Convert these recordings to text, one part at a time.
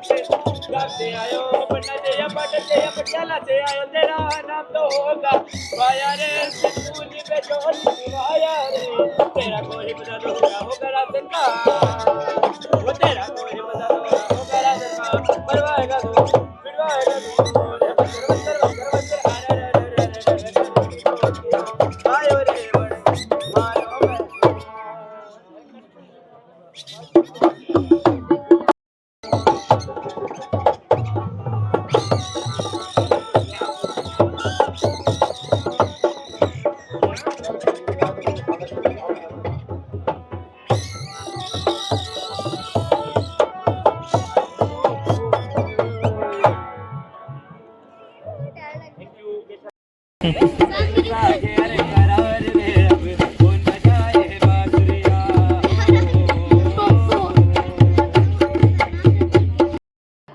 गाते आयो बन्ना जया बट जया पटियाला से आयो तेरा नाम तो होगा वाया रे सिद्धू जी पे जोर वाया रे तेरा कोई बदल होगा रातन का वो तेरा कोई बदल होगा रातन का परवाएगा तू फिरवाएगा तू आयो रे आयो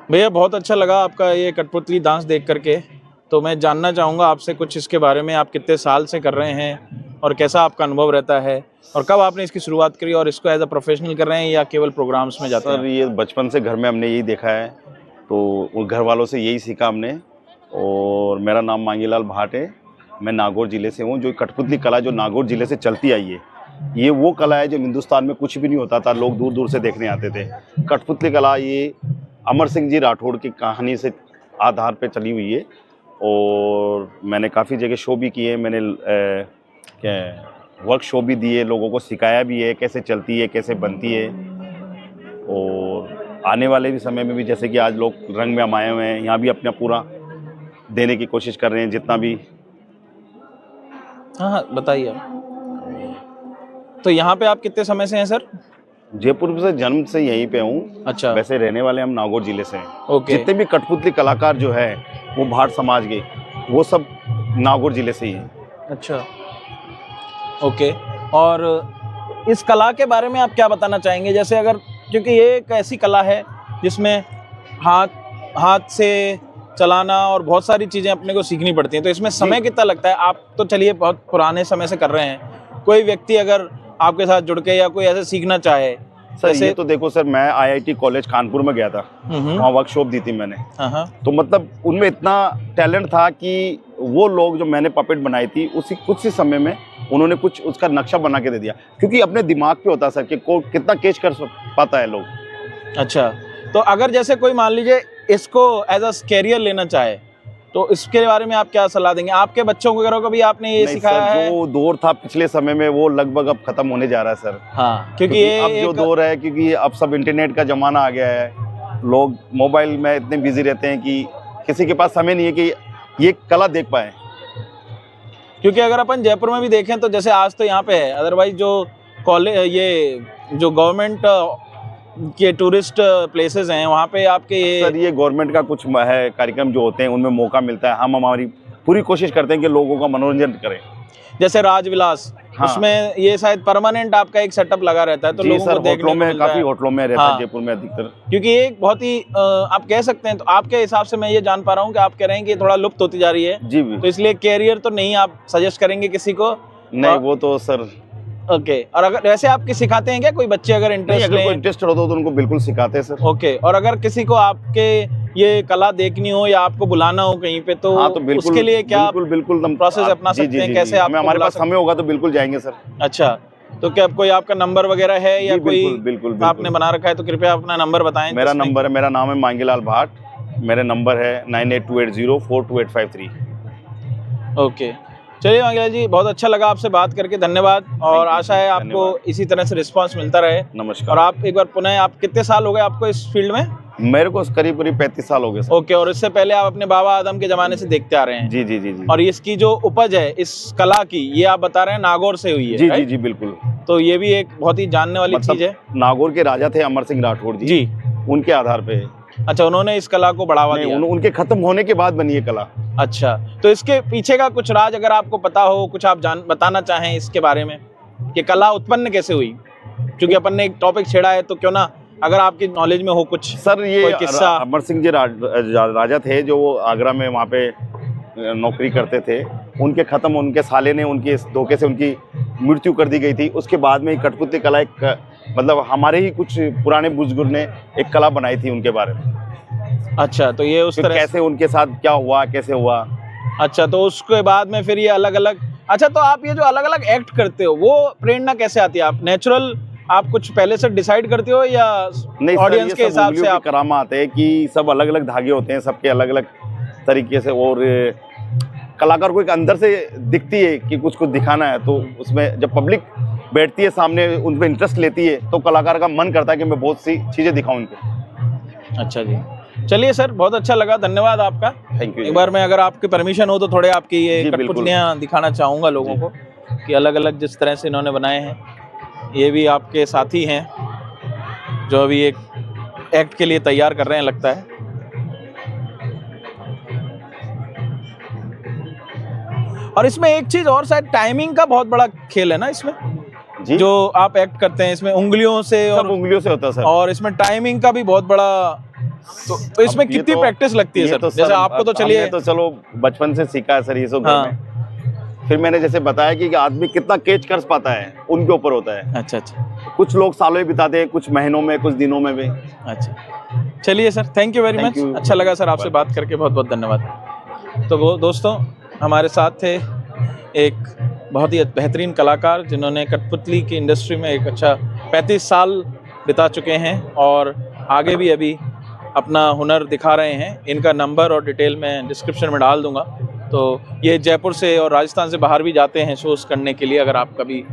भैया बहुत अच्छा लगा आपका ये कठपुतली डांस देख करके। तो मैं जानना चाहूँगा आपसे कुछ इसके बारे में, आप कितने साल से कर रहे हैं और कैसा आपका अनुभव रहता है, और कब आपने इसकी शुरुआत करी और इसको एज अ प्रोफेशनल कर रहे हैं या केवल प्रोग्राम्स में जाते हैं? सर ये बचपन से घर में हमने यही देखा है, तो उन घर वालों से यही सीखा हमने। और मेरा नाम मांगीलाल भाट है, मैं नागौर ज़िले से हूँ। जो कठपुतली कला जो नागौर ज़िले से चलती आई है, ये वो कला है जो हिंदुस्तान में कुछ भी नहीं होता था, लोग दूर दूर से देखने आते थे। कठपुतली कला ये अमर सिंह जी राठौड़ की कहानी से आधार पे चली हुई है। और मैंने काफ़ी जगह शो भी किए, मैंने वर्कशॉप भी दिए, लोगों को सिखाया भी है कैसे चलती है, कैसे बनती है। और आने वाले भी समय में भी, जैसे कि आज लोग रंग में हम आए हुए हैं, यहाँ भी अपना पूरा देने की कोशिश कर रहे हैं जितना भी। हाँ हाँ बताइए। तो यहाँ पे आप कितने समय से हैं सर? जयपुर से जन्म से यहीं पे हूँ। अच्छा। वैसे रहने वाले हम नागौर जिले से हैं। ओके। जितने भी कठपुतली कलाकार जो है वो भाट समाज के, वो सब नागौर जिले से ही हैं। अच्छा ओके। और इस कला के बारे में आप क्या बताना चाहेंगे? जैसे अगर, क्योंकि ये एक ऐसी कला है जिसमें हाथ से चलाना और बहुत सारी चीज़ें अपने को सीखनी पड़ती हैं, तो इसमें समय कितना लगता है? आप तो चलिए बहुत पुराने समय से कर रहे हैं, कोई व्यक्ति अगर आपके साथ जुड़ के या कोई ऐसे सीखना चाहे? सर ये तो देखो सर, मैं IIT कॉलेज कानपुर में गया था, वहाँ वर्कशॉप दी थी मैंने। तो मतलब उनमें इतना टैलेंट था कि वो लोग जो मैंने पपेट बनाई थी, उसी कुछ ही समय में उन्होंने कुछ उसका नक्शा बना के दे दिया, क्योंकि अपने दिमाग पे होता है सर कि कितना कैच कर पाता है लोग। अच्छा, तो अगर जैसे कोई मान लीजिए इसको एज अ कैरियर लेना चाहे, तो इसके बारे में आप क्या सलाह देंगे? आपके बच्चों को कभी आपने ये सिखाया है? जो दौर था पिछले समय में वो लगभग अब खत्म होने जा रहा है सर। हाँ, क्योंकि अब जो दौर है, क्योंकि अब सब इंटरनेट का जमाना आ गया है, लोग मोबाइल में इतने बिजी रहते हैं कि किसी के पास समय नहीं है कि ये कला देख पाए। क्योंकि अगर अपन जयपुर में भी देखें तो जैसे आज तो यहाँ पे है, अदरवाइज जो कॉलेज, ये जो गवर्नमेंट के टूरिस्ट प्लेसेस हैं वहाँ पे आपके सर ये गवर्नमेंट का कुछ है कार्यक्रम जो होते हैं, उनमें मौका मिलता है, हम हमारी पूरी कोशिश करते हैं कि लोगों का मनोरंजन करें। जैसे राजविलास, हाँ। उसमें ये शायद परमानेंट आपका एक सेटअप लगा रहता है, तो लोगों को देखने को मिलता है। काफी होटलों में रहता है जयपुर में अधिकतर, क्योंकि ये बहुत ही आप कह सकते हैं। तो आपके हिसाब से मैं ये जान पा रहा हूँ कि आप कह रहे हैं कि थोड़ा लुप्त होती जा रही है जी, तो इसलिए कैरियर तो नहीं आप सजेस्ट करेंगे किसी को? नहीं, वो तो सर ओके। और अगर वैसे आपके सिखाते हैं क्या कोई बच्चे? अगर इंटरेस्ट हो तो उनको बिल्कुल सिखाते हैं सर। ओके। और अगर किसी को आपके ये कला देखनी हो या आपको बुलाना हो कहीं पे, तो हाँ, तो बिल्कुल, उसके लिए क्या बिल्कुल प्रोसेस अपना सकते हैं? कैसे आप? हमारे पास समय होगा तो बिल्कुल जाएंगे सर। अच्छा, तो क्या कोई आपका नंबर वगैरह है या कोई बिल्कुल आपने बना रखा है? तो कृपया अपना नंबर बताएं। मेरा नाम है मांगीलाल भाट, मेरा नंबर है 9828042853। ओके, चलिए मांगीलाल जी, बहुत अच्छा लगा आपसे बात करके, धन्यवाद। और आशा है आपको इसी तरह से रिस्पांस मिलता रहे। नमस्कार। और आप एक बार पुनः, आप कितने साल हो गए आपको इस फील्ड में? मेरे को करीब 35 साल हो गए सर। ओके। और इससे पहले आप अपने बाबा आदम के जमाने से देखते आ रहे हैं? जी जी जी जी। और इसकी जो उपज है इस कला की, ये आप बता रहे हैं नागौर से हुई है? जी जी जी बिल्कुल। तो ये भी एक बहुत ही जानने वाली चीज है। नागौर के राजा थे अमर सिंह राठौड़ जी, उनके आधार पे। अच्छा, उन्होंने इस कला को बढ़ावा दिया? उनके खत्म होने के बाद बनी ये कला। अच्छा, तो इसके पीछे का कुछ राज अगर आपको पता हो, कुछ आप बताना चाहें इसके बारे में कि कला उत्पन्न कैसे हुई? क्योंकि अपन ने एक टॉपिक छेड़ा है, तो क्यों ना अगर आपकी नॉलेज में हो कुछ सर। ये किस्सा। अमर सिंह जी राजा थे जो आगरा में वहाँ पे नौकरी करते थे। उनके खत्म, उनके साले ने उनके धोखे से उनकी मृत्यु कर दी गई थी। उसके बाद में कठपुतली कला एक, मतलब हमारे ही कुछ पुराने बुजुर्ग ने एक कला बनाई थी उनके बारे में। अच्छा, तो ये उस कि तरह से, कैसे उनके साथ क्या हुआ, कैसे हुआ। अच्छा, तो उसके बाद में फिर ये अलग अलग, अच्छा, तो आप ये जो अलग अलग एक्ट करते हो वो प्रेरणा कैसे आती है? आप नेचुरल, आप कुछ पहले से डिसाइड करते हो या नहीं सर, ऑडियंस ये के सब हिसाब से उंगलियों आप? की करामात है कि सब अलग अलग धागे होते हैं, सबके अलग अलग तरीके से, और कलाकार को एक अंदर से दिखती है कि कुछ कुछ दिखाना है, तो उसमें जब पब्लिक बैठती है सामने, उन पर इंटरेस्ट लेती है, तो कलाकार का मन करता है कि मैं बहुत सी चीज़ें दिखाऊं उनको। अच्छा जी, चलिए सर, बहुत अच्छा लगा, धन्यवाद आपका। Thank you. एक बार मैं, अगर आपकी परमिशन हो तो थोड़े आपकी ये जी, बिल्कुल। कठपुतलियाँ दिखाना चाहूँगा लोगों को कि अलग अलग जिस तरह से इन्होंने बनाए हैं। ये भी आपके साथी हैं जो अभी एक एक्ट के लिए तैयार कर रहे हैं लगता है। और इसमें एक चीज़ और, शायद टाइमिंग का बहुत बड़ा खेल है ना इसमें, जी, जो आप एक्ट करते हैं इसमें उंगलियों से, सब और उंगलियों से होता है सर। और इसमें टाइमिंग का भी बहुत बड़ा, तो इसमें अब ये कितनी तो- प्रैक्टिस लगती है ये सर? तो जैसे आपको तो चलिए, हमने तो चलो बचपन से सीखा है सर ये सब घर हाँ। में। फिर मैंने जैसे बताया कि आदमी कितना कैच कर पाता है उनके ऊपर होता है। अच्छा अच्छा कुछ लोग सालों में बिताते हैं, कुछ महीनों में, कुछ दिनों में भी। अच्छा, चलिए sir, thank you very Thank much, you. अच्छा लगा सर आपसे बात करके, बहुत बहुत धन्यवाद। तो वो दोस्तों हमारे साथ थे एक बहुत ही बेहतरीन कलाकार जिन्होंने कठपुतली की इंडस्ट्री में एक अच्छा 35 साल बिता चुके हैं और आगे भी अभी अपना हुनर दिखा रहे हैं। इनका नंबर और डिटेल मैं डिस्क्रिप्शन में डाल दूंगा। तो ये जयपुर से और राजस्थान से बाहर भी जाते हैं शोज़ करने के लिए, अगर आप कभी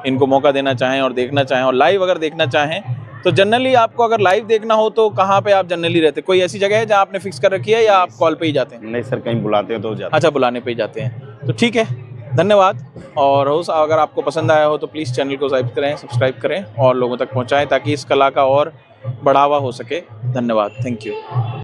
इनको मौका देना चाहें और देखना चाहें और लाइव अगर देखना चाहें तो जनरली आपको अगर लाइव देखना हो तो कहाँ पे आप जनरली रहते? कोई ऐसी जगह है जहाँ आपने फिक्स कर रखी है या आप कॉल पे ही जाते हैं? नहीं सर, कहीं बुलाते हैं तो जाते अच्छा, बुलाने पे ही जाते हैं, तो ठीक है, धन्यवाद। और अगर आपको पसंद आया हो तो प्लीज़ चैनल को सब्सक्राइब करें और लोगों तक पहुँचाएँ ताकि इस कला का और बढ़ावा हो सके। धन्यवाद, थैंक यू।